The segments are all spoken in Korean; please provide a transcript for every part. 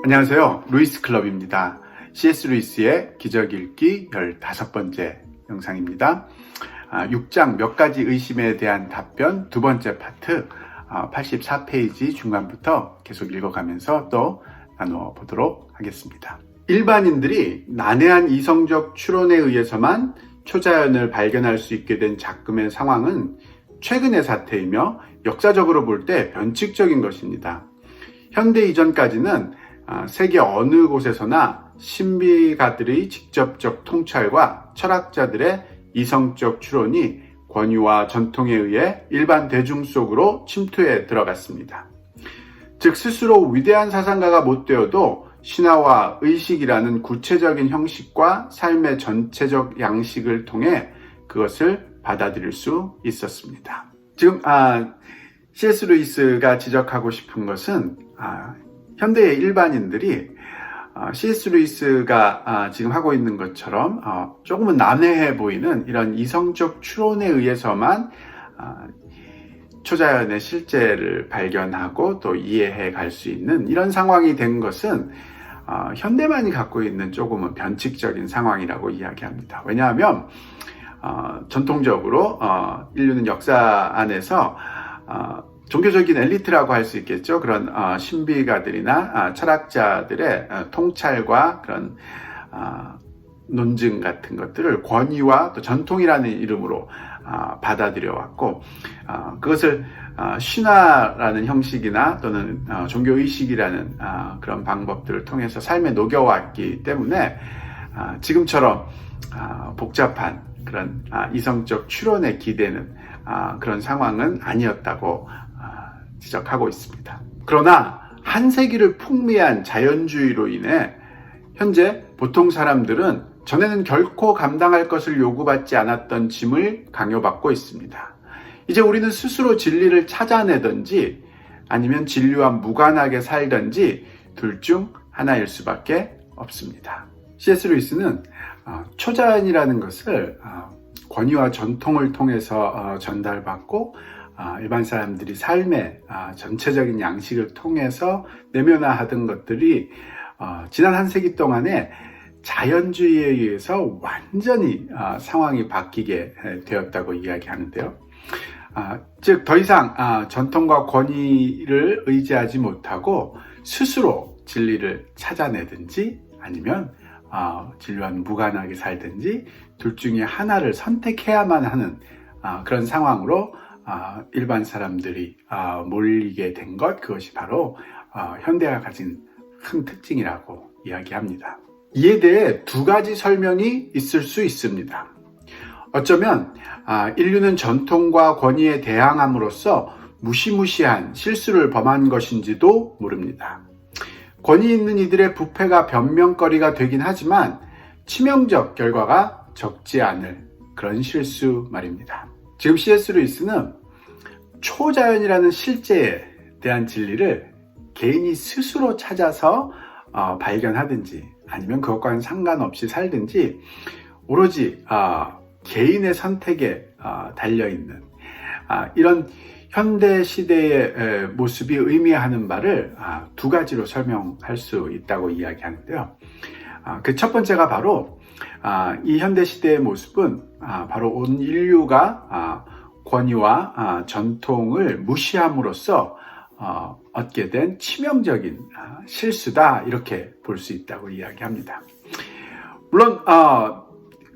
안녕하세요. 루이스 클럽입니다. C.S. 루이스의 기적 읽기 15번째 영상입니다. 6장 몇 가지 의심에 대한 답변 두 번째 파트 84페이지 중간부터 계속 읽어가면서 또 나누어 보도록 하겠습니다. 일반인들이 난해한 이성적 추론에 의해서만 초자연을 발견할 수 있게 된 작금의 상황은 최근의 사태이며 역사적으로 볼 때 변칙적인 것입니다. 현대 이전까지는 세계 어느 곳에서나 신비가들의 직접적 통찰과 철학자들의 이성적 추론이 권위와 전통에 의해 일반 대중 속으로 침투해 들어갔습니다. 즉 스스로 위대한 사상가가 못 되어도 신화와 의식이라는 구체적인 형식과 삶의 전체적 양식을 통해 그것을 받아들일 수 있었습니다. 지금 C.S. 루이스가 지적하고 싶은 것은 현대의 일반인들이 C.S. 루이스가 지금 하고 있는 것처럼 조금은 난해해 보이는 이런 이성적 추론에 의해서만 초자연의 실제를 발견하고 또 이해해 갈 수 있는 이런 상황이 된 것은 현대만이 갖고 있는 조금은 변칙적인 상황이라고 이야기합니다. 왜냐하면 전통적으로 인류는 역사 안에서 종교적인 엘리트라고 할 수 있겠죠. 그런 신비가들이나 철학자들의 통찰과 그런 논증 같은 것들을 권위와 또 전통이라는 이름으로 받아들여 왔고, 그것을 신화라는 형식이나 또는 종교의식이라는 그런 방법들을 통해서 삶에 녹여왔기 때문에 지금처럼 복잡한 그런 이성적 추론에 기대는 그런 상황은 아니었다고 지적하고 있습니다. 그러나 한 세기를 풍미한 자연주의로 인해 현재 보통 사람들은 전에는 결코 감당할 것을 요구받지 않았던 짐을 강요받고 있습니다. 이제 우리는 스스로 진리를 찾아내든지 아니면 진리와 무관하게 살든지 둘 중 하나일 수밖에 없습니다. C.S. 루이스는 초자연이라는 것을 권위와 전통을 통해서 전달받고 일반 사람들이 삶의 전체적인 양식을 통해서 내면화하던 것들이 지난 한 세기 동안에 자연주의에 의해서 완전히 상황이 바뀌게 되었다고 이야기하는데요. 즉 더 이상 전통과 권위를 의지하지 못하고 스스로 진리를 찾아내든지 아니면 진리와는 무관하게 살든지 둘 중에 하나를 선택해야만 하는 그런 상황으로 일반 사람들이 몰리게 된 것, 그것이 바로 현대가 가진 큰 특징이라고 이야기합니다. 이에 대해 두 가지 설명이 있을 수 있습니다. 어쩌면 인류는 전통과 권위에 대항함으로써 무시무시한 실수를 범한 것인지도 모릅니다. 권위 있는 이들의 부패가 변명거리가 되긴 하지만 치명적 결과가 적지 않을 그런 실수 말입니다. 지금 C.S. 루이스는 초자연이라는 실제에 대한 진리를 개인이 스스로 찾아서 발견하든지 아니면 그것과는 상관없이 살든지 오로지 개인의 선택에 달려있는 이런 현대 시대의 모습이 의미하는 바를 두 가지로 설명할 수 있다고 이야기하는데요. 그 첫 번째가 바로 이 현대 시대의 모습은 바로 온 인류가 권위와 전통을 무시함으로써 얻게 된 치명적인 실수다, 이렇게 볼 수 있다고 이야기합니다. 물론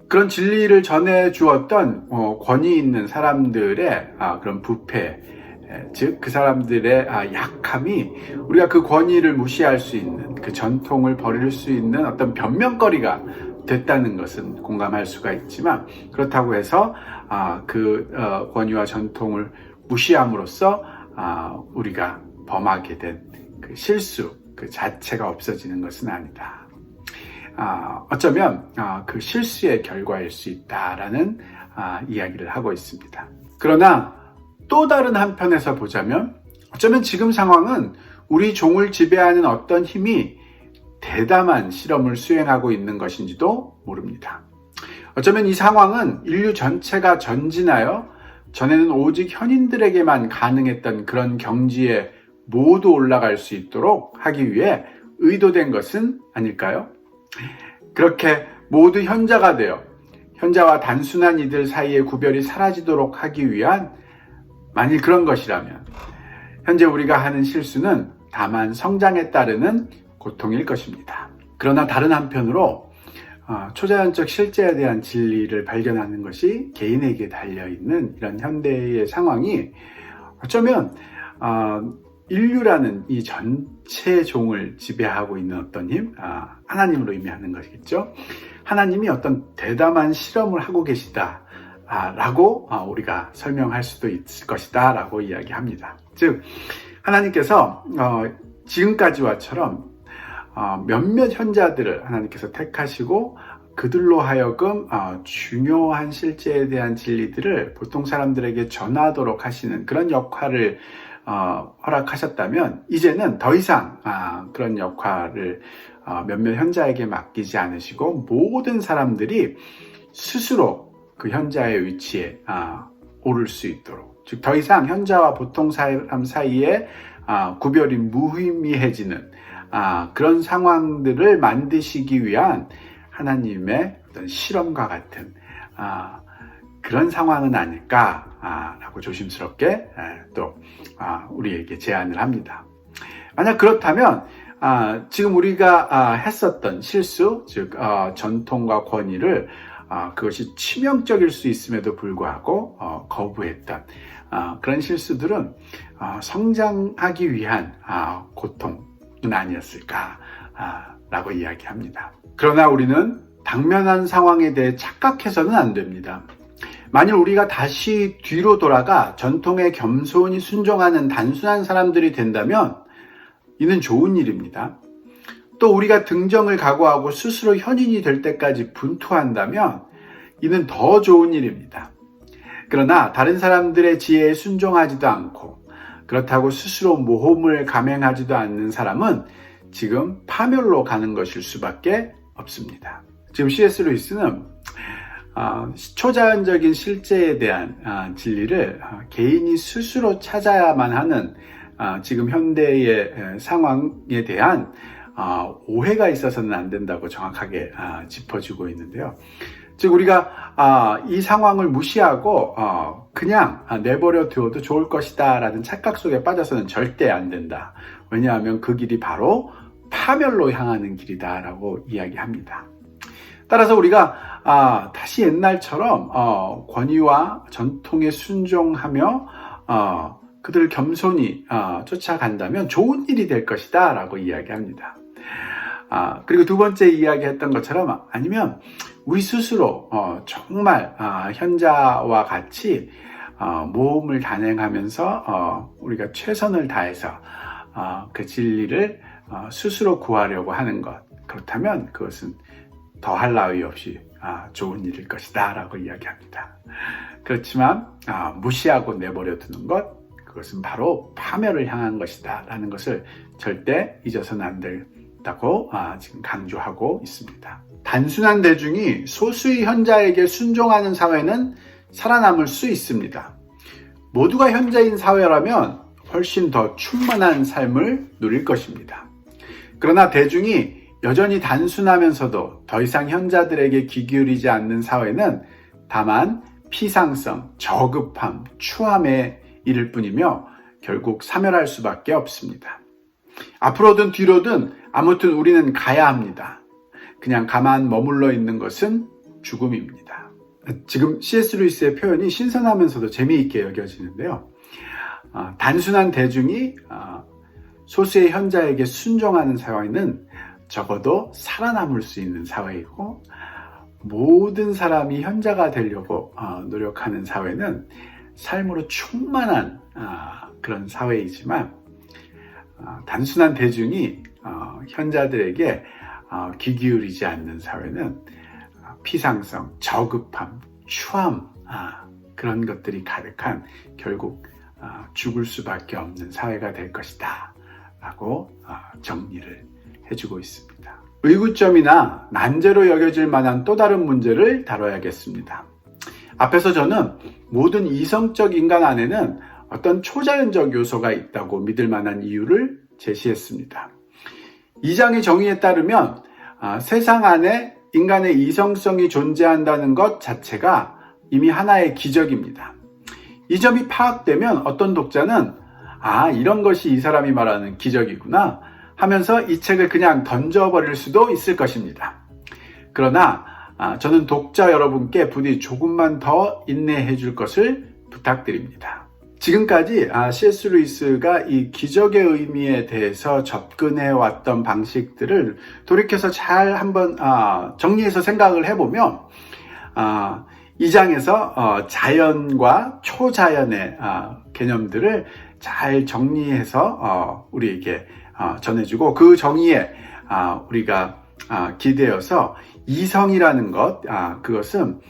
그런 진리를 전해 주었던 권위 있는 사람들의 그런 부패, 즉 그 사람들의 약함이 우리가 그 권위를 무시할 수 있는, 그 전통을 버릴 수 있는 어떤 변명거리가 됐다는 것은 공감할 수가 있지만, 그렇다고 해서 그 권위와 전통을 무시함으로써 우리가 범하게 된 그 실수 그 자체가 없어지는 것은 아니다. 어쩌면 그 실수의 결과일 수 있다라는 이야기를 하고 있습니다. 그러나 또 다른 한편에서 보자면 어쩌면 지금 상황은 우리 종을 지배하는 어떤 힘이 대담한 실험을 수행하고 있는 것인지도 모릅니다. 어쩌면 이 상황은 인류 전체가 전진하여 전에는 오직 현인들에게만 가능했던 그런 경지에 모두 올라갈 수 있도록 하기 위해 의도된 것은 아닐까요? 그렇게 모두 현자가 되어 현자와 단순한 이들 사이의 구별이 사라지도록 하기 위한, 만일 그런 것이라면 현재 우리가 하는 실수는 다만 성장에 따르는 고통일 것입니다. 그러나 다른 한편으로 초자연적 실제에 대한 진리를 발견하는 것이 개인에게 달려있는 이런 현대의 상황이 어쩌면 인류라는 이 전체 종을 지배하고 있는 어떤 힘, 하나님으로 의미하는 것이겠죠. 하나님이 어떤 대담한 실험을 하고 계시다 라고 우리가 설명할 수도 있을 것이다 라고 이야기합니다. 즉 하나님께서 지금까지와처럼 몇몇 현자들을 하나님께서 택하시고 그들로 하여금 중요한 실제에 대한 진리들을 보통 사람들에게 전하도록 하시는 그런 역할을 허락하셨다면, 이제는 더 이상 그런 역할을 몇몇 현자에게 맡기지 않으시고 모든 사람들이 스스로 그 현자의 위치에 오를 수 있도록, 즉 더 이상 현자와 보통 사람 사이에 구별이 무의미해지는 그런 상황들을 만드시기 위한 하나님의 어떤 실험과 같은 그런 상황은 아닐까라고 조심스럽게 또 우리에게 제안을 합니다. 만약 그렇다면 지금 우리가 했었던 실수, 즉 전통과 권위를 그것이 치명적일 수 있음에도 불구하고 거부했던 그런 실수들은 성장하기 위한 고통은 아니었을까라고 이야기합니다. 그러나 우리는 당면한 상황에 대해 착각해서는 안 됩니다. 만일 우리가 다시 뒤로 돌아가 전통에 겸손히 순종하는 단순한 사람들이 된다면 이는 좋은 일입니다. 또 우리가 등정을 각오하고 스스로 현인이 될 때까지 분투한다면 이는 더 좋은 일입니다. 그러나 다른 사람들의 지혜에 순종하지도 않고 그렇다고 스스로 모험을 감행하지도 않는 사람은 지금 파멸로 가는 것일 수밖에 없습니다. 지금 C.S. 루이스는 초자연적인 실제에 대한 진리를 개인이 스스로 찾아야만 하는 지금 현대의 상황에 대한 오해가 있어서는 안 된다고 정확하게 짚어주고 있는데요. 즉 우리가 이 상황을 무시하고 그냥 내버려 두어도 좋을 것이다 라는 착각 속에 빠져서는 절대 안 된다. 왜냐하면 그 길이 바로 파멸로 향하는 길이다 라고 이야기합니다. 따라서 우리가 다시 옛날처럼 권위와 전통에 순종하며 그들을 겸손히 쫓아간다면 좋은 일이 될 것이다 라고 이야기합니다. 그리고 두 번째 이야기했던 것처럼, 아니면 우리 스스로 정말 현자와 같이 모험을 단행하면서 우리가 최선을 다해서 그 진리를 스스로 구하려고 하는 것, 그렇다면 그것은 더할 나위 없이 좋은 일일 것이다 라고 이야기합니다. 그렇지만 무시하고 내버려 두는 것, 그것은 바로 파멸을 향한 것이다 라는 것을 절대 잊어서는 안 된다고 지금 강조하고 있습니다. 단순한 대중이 소수의 현자에게 순종하는 사회는 살아남을 수 있습니다. 모두가 현자인 사회라면 훨씬 더 충만한 삶을 누릴 것입니다. 그러나 대중이 여전히 단순하면서도 더 이상 현자들에게 귀 기울이지 않는 사회는 다만 피상성, 저급함, 추함에 이를 뿐이며 결국 사멸할 수밖에 없습니다. 앞으로든 뒤로든 아무튼 우리는 가야 합니다. 그냥 가만 머물러 있는 것은 죽음입니다. 지금 C.S. 루이스의 표현이 신선하면서도 재미있게 여겨지는데요. 단순한 대중이 소수의 현자에게 순종하는 사회는 적어도 살아남을 수 있는 사회이고, 모든 사람이 현자가 되려고 노력하는 사회는 삶으로 충만한 그런 사회이지만, 단순한 대중이 현자들에게 귀 기울이지 않는 사회는 피상성, 저급함, 추함, 그런 것들이 가득한 결국 죽을 수밖에 없는 사회가 될 것이다 라고 정리를 해주고 있습니다. 의구점이나 난제로 여겨질 만한 또 다른 문제를 다뤄야겠습니다. 앞에서 저는 모든 이성적 인간 안에는 어떤 초자연적 요소가 있다고 믿을 만한 이유를 제시했습니다. 2장의 정의에 따르면 세상 안에 인간의 이성성이 존재한다는 것 자체가 이미 하나의 기적입니다. 이 점이 파악되면 어떤 독자는 이런 것이 이 사람이 말하는 기적이구나 하면서 이 책을 그냥 던져버릴 수도 있을 것입니다. 그러나 저는 독자 여러분께 부디 조금만 더 인내해 줄 것을 부탁드립니다. 지금까지 C.S. 루이스가 이 기적의 의미에 대해서 접근해 왔던 방식들을 돌이켜서 잘 한번 정리해서 생각을 해보면 이 장에서 자연과 초자연의 개념들을 잘 정리해서 우리에게 전해주고, 그 정의에 우리가 기대어서 이성이라는 것, 그것은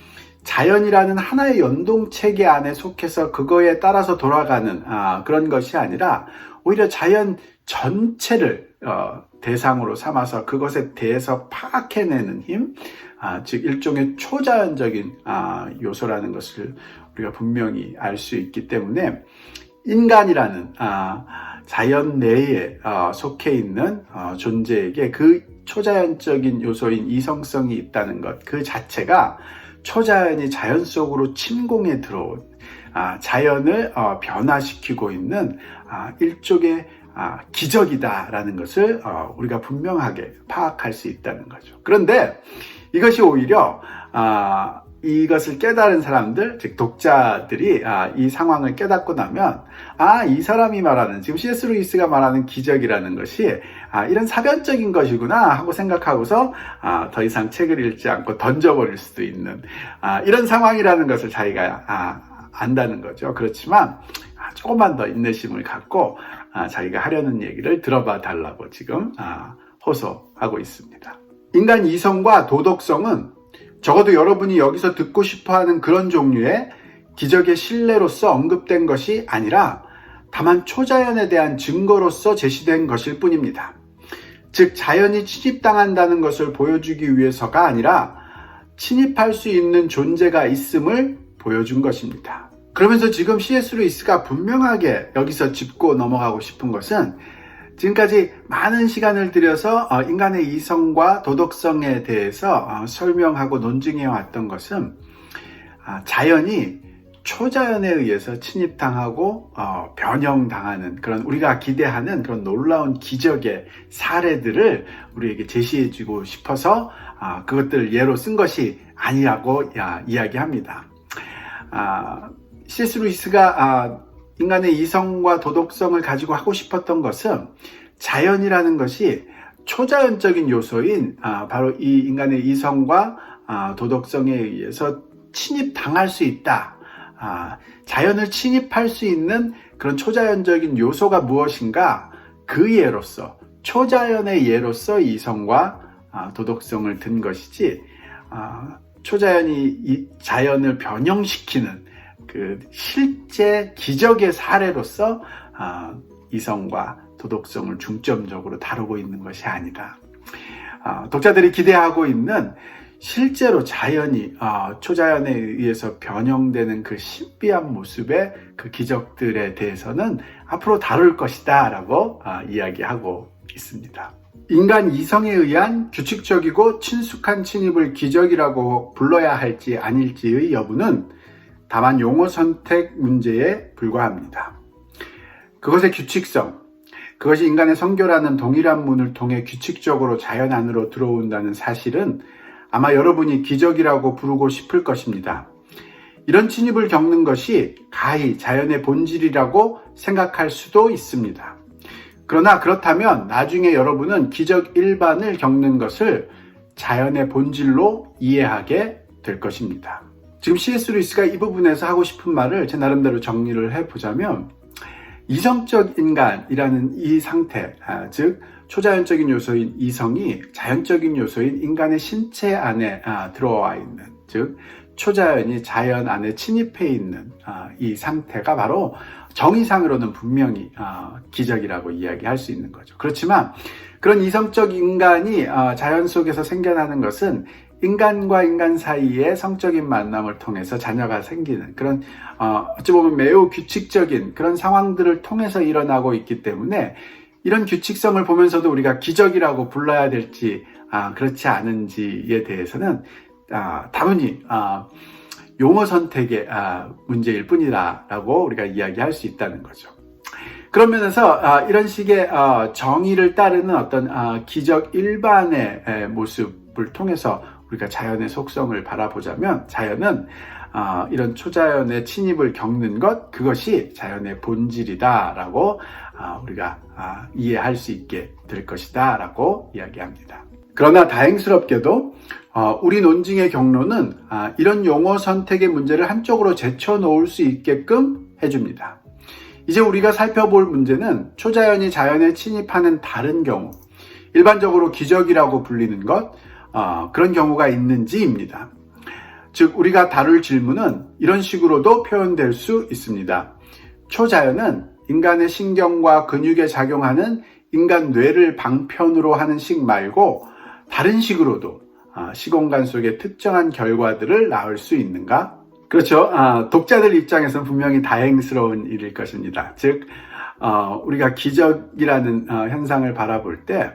자연이라는 하나의 연동체계 안에 속해서 그거에 따라서 돌아가는 그런 것이 아니라 오히려 자연 전체를 대상으로 삼아서 그것에 대해서 파악해내는 힘, 즉 일종의 초자연적인 요소라는 것을 우리가 분명히 알 수 있기 때문에 인간이라는 자연 내에 속해 있는 존재에게 그 초자연적인 요소인 이성성이 있다는 것, 그 자체가 초자연이 자연 속으로 침공해 들어온 자연을 변화시키고 있는 일종의 기적이다라는 것을 우리가 분명하게 파악할 수 있다는 거죠. 그런데 이것이 오히려 이것을 깨달은 사람들, 즉 독자들이 이 상황을 깨닫고 나면 이 사람이 말하는, 지금 C.S. 루이스가 말하는 기적이라는 것이 이런 사변적인 것이구나 하고 생각하고서 더 이상 책을 읽지 않고 던져버릴 수도 있는 이런 상황이라는 것을 자기가 안다는 거죠. 그렇지만 조금만 더 인내심을 갖고 자기가 하려는 얘기를 들어봐 달라고 지금 호소하고 있습니다. 인간 이성과 도덕성은 적어도 여러분이 여기서 듣고 싶어하는 그런 종류의 기적의 신뢰로서 언급된 것이 아니라 다만 초자연에 대한 증거로서 제시된 것일 뿐입니다. 즉 자연이 침입당한다는 것을 보여주기 위해서가 아니라 침입할 수 있는 존재가 있음을 보여준 것입니다. 그러면서 지금 C.S. 루이스가 분명하게 여기서 짚고 넘어가고 싶은 것은, 지금까지 많은 시간을 들여서 인간의 이성과 도덕성에 대해서 설명하고 논증해 왔던 것은 자연이 초자연에 의해서 침입당하고 변형당하는 그런 우리가 기대하는 그런 놀라운 기적의 사례들을 우리에게 제시해 주고 싶어서 그것들을 예로 쓴 것이 아니라고 이야기합니다. C.S. 루이스가 인간의 이성과 도덕성을 가지고 하고 싶었던 것은 자연이라는 것이 초자연적인 요소인 바로 이 인간의 이성과 도덕성에 의해서 침입당할 수 있다. 자연을 침입할 수 있는 그런 초자연적인 요소가 무엇인가, 그 예로서, 초자연의 예로서 이성과 도덕성을 든 것이지, 초자연이 이 자연을 변형시키는 그 실제 기적의 사례로서 이성과 도덕성을 중점적으로 다루고 있는 것이 아니다. 독자들이 기대하고 있는 실제로 자연이 초자연에 의해서 변형되는 그 신비한 모습의 그 기적들에 대해서는 앞으로 다룰 것이다 라고 이야기하고 있습니다. 인간 이성에 의한 규칙적이고 친숙한 침입을 기적이라고 불러야 할지 아닐지의 여부는 다만 용어 선택 문제에 불과합니다. 그것의 규칙성, 그것이 인간의 성교라는 동일한 문을 통해 규칙적으로 자연 안으로 들어온다는 사실은 아마 여러분이 기적이라고 부르고 싶을 것입니다. 이런 침입을 겪는 것이 가히 자연의 본질이라고 생각할 수도 있습니다. 그러나 그렇다면 나중에 여러분은 기적 일반을 겪는 것을 자연의 본질로 이해하게 될 것입니다. 지금 C.S. 루이스가 이 부분에서 하고 싶은 말을 제 나름대로 정리를 해보자면, 이성적 인간이라는 이 상태, 즉 초자연적인 요소인 이성이 자연적인 요소인 인간의 신체 안에 들어와 있는, 즉 초자연이 자연 안에 침입해 있는 이 상태가 바로 정의상으로는 분명히 기적이라고 이야기할 수 있는 거죠. 그렇지만 그런 이성적 인간이 자연 속에서 생겨나는 것은 인간과 인간 사이의 성적인 만남을 통해서 자녀가 생기는 그런 어찌 보면 매우 규칙적인 그런 상황들을 통해서 일어나고 있기 때문에 이런 규칙성을 보면서도 우리가 기적이라고 불러야 될지 그렇지 않은지에 대해서는 다분히 용어 선택의 문제일 뿐이다라고 우리가 이야기할 수 있다는 거죠. 그런 면에서 이런 식의 정의를 따르는 어떤 기적 일반의 모습을 통해서 우리가 자연의 속성을 바라보자면, 자연은 이런 초자연의 침입을 겪는 것, 그것이 자연의 본질이다라고 우리가 이해할 수 있게 될 것이다 라고 이야기합니다. 그러나 다행스럽게도 우리 논증의 경로는 이런 용어 선택의 문제를 한쪽으로 제쳐놓을 수 있게끔 해줍니다. 이제 우리가 살펴볼 문제는 초자연이 자연에 침입하는 다른 경우, 일반적으로 기적이라고 불리는 것, 그런 경우가 있는지입니다. 즉, 우리가 다룰 질문은 이런 식으로도 표현될 수 있습니다. 초자연은 인간의 신경과 근육에 작용하는 인간 뇌를 방편으로 하는 식 말고 다른 식으로도 시공간 속에 특정한 결과들을 낳을 수 있는가? 그렇죠. 독자들 입장에서는 분명히 다행스러운 일일 것입니다. 즉, 우리가 기적이라는 현상을 바라볼 때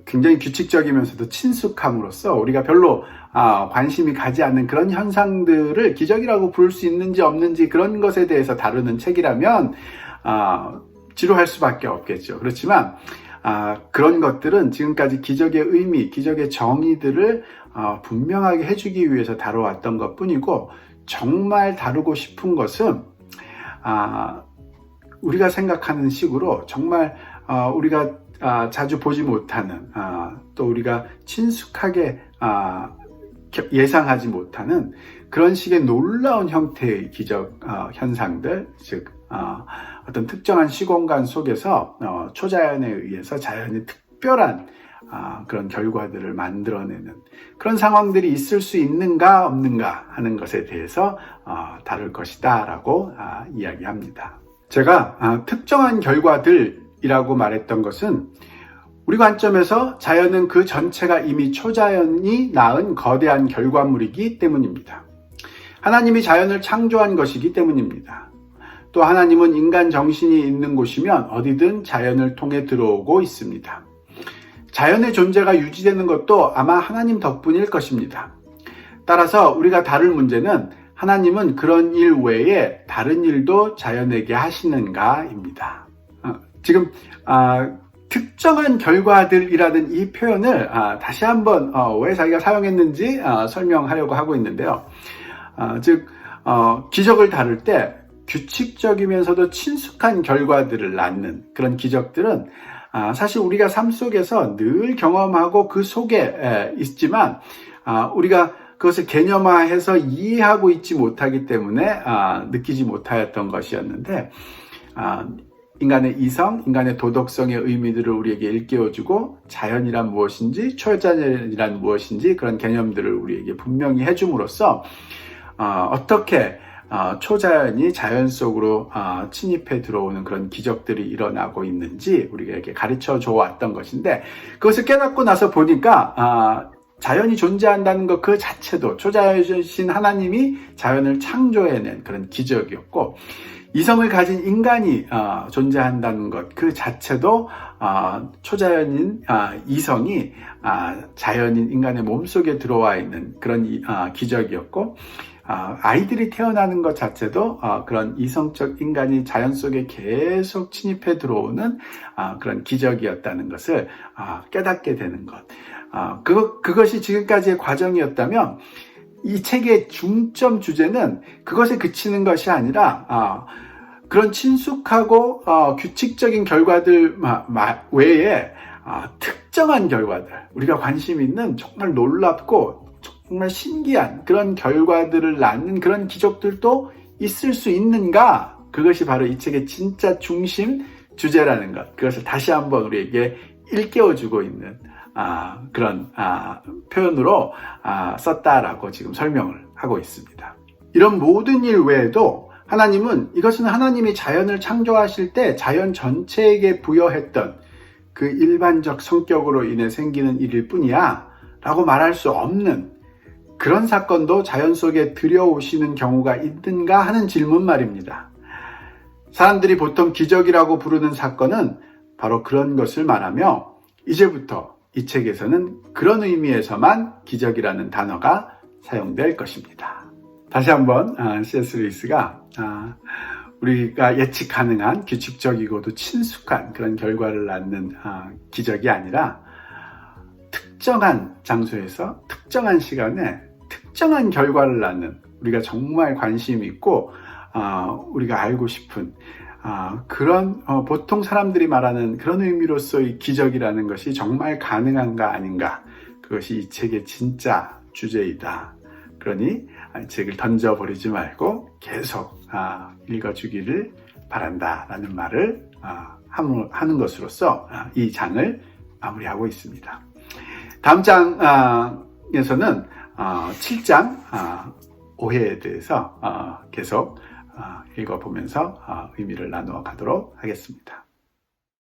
굉장히 규칙적이면서도 친숙함으로써 우리가 별로 관심이 가지 않는 그런 현상들을 기적이라고 부를 수 있는지 없는지 그런 것에 대해서 다루는 책이라면 지루할 수밖에 없겠죠. 그렇지만 그런 것들은 지금까지 기적의 의미, 기적의 정의들을 분명하게 해주기 위해서 다뤄왔던 것 뿐이고, 정말 다루고 싶은 것은 우리가 생각하는 식으로 정말 우리가 자주 보지 못하는 또 우리가 친숙하게 예상하지 못하는 그런 식의 놀라운 형태의 기적 현상들, 즉 어떤 특정한 시공간 속에서 초자연에 의해서 자연이 특별한 그런 결과들을 만들어내는 그런 상황들이 있을 수 있는가 없는가 하는 것에 대해서 다룰 것이다 라고 이야기합니다. 제가 특정한 결과들이라고 말했던 것은 우리 관점에서 자연은 그 전체가 이미 초자연이 낳은 거대한 결과물이기 때문입니다. 하나님이 자연을 창조한 것이기 때문입니다. 또 하나님은 인간 정신이 있는 곳이면 어디든 자연을 통해 들어오고 있습니다. 자연의 존재가 유지되는 것도 아마 하나님 덕분일 것입니다. 따라서 우리가 다룰 문제는 하나님은 그런 일 외에 다른 일도 자연에게 하시는가입니다. 지금 특정한 결과들이라는 이 표현을 다시 한번 왜 자기가 사용했는지 설명하려고 하고 있는데요. 즉 기적을 다룰 때 규칙적이면서도 친숙한 결과들을 낳는 그런 기적들은 사실 우리가 삶 속에서 늘 경험하고 그 속에 있지만 우리가 그것을 개념화해서 이해하고 있지 못하기 때문에 느끼지 못하였던 것이었는데, 인간의 이성, 인간의 도덕성의 의미들을 우리에게 일깨워주고 자연이란 무엇인지, 초자연이란 무엇인지 그런 개념들을 우리에게 분명히 해줌으로써 어떻게 초자연이 자연 속으로 침입해 들어오는 그런 기적들이 일어나고 있는지 우리에게 가르쳐 줘 왔던 것인데, 그것을 깨닫고 나서 보니까 자연이 존재한다는 것 그 자체도 초자연이신 하나님이 자연을 창조해낸 그런 기적이었고, 이성을 가진 인간이 존재한다는 것 그 자체도 초자연인 이성이 자연인 인간의 몸속에 들어와 있는 그런 기적이었고, 아이들이 태어나는 것 자체도 그런 이성적 인간이 자연 속에 계속 침입해 들어오는 그런 기적이었다는 것을 깨닫게 되는 것. 그것이 지금까지의 과정이었다면 이 책의 중점 주제는 그것에 그치는 것이 아니라 그런 친숙하고 규칙적인 결과들 외에 특정한 결과들, 우리가 관심 있는 정말 놀랍고 정말 신기한 그런 결과들을 낳는 그런 기적들도 있을 수 있는가? 그것이 바로 이 책의 진짜 중심 주제라는 것, 그것을 다시 한번 우리에게 일깨워주고 있는 그런 표현으로 썼다라고 지금 설명을 하고 있습니다. 이런 모든 일 외에도 하나님은 이것은 하나님이 자연을 창조하실 때 자연 전체에게 부여했던 그 일반적 성격으로 인해 생기는 일일 뿐이야 라고 말할 수 없는 그런 사건도 자연 속에 들여오시는 경우가 있는가 하는 질문 말입니다. 사람들이 보통 기적이라고 부르는 사건은 바로 그런 것을 말하며 이제부터 이 책에서는 그런 의미에서만 기적이라는 단어가 사용될 것입니다. 다시 한번 C.S. 루이스가 우리가 예측 가능한 규칙적이고도 친숙한 그런 결과를 낳는 기적이 아니라 특정한 장소에서 특정한 시간에 특정한 결과를 낳는 우리가 정말 관심 있고 우리가 알고 싶은 그런 보통 사람들이 말하는 그런 의미로서의 기적이라는 것이 정말 가능한가 아닌가, 그것이 이 책의 진짜 주제이다. 그러니 이 책을 던져버리지 말고 계속 읽어주기를 바란다 라는 말을 하는 것으로서 이 장을 마무리하고 있습니다. 다음 장에서는 7장 오해에 대해서 계속 읽어보면서 의미를 나누어 가도록 하겠습니다.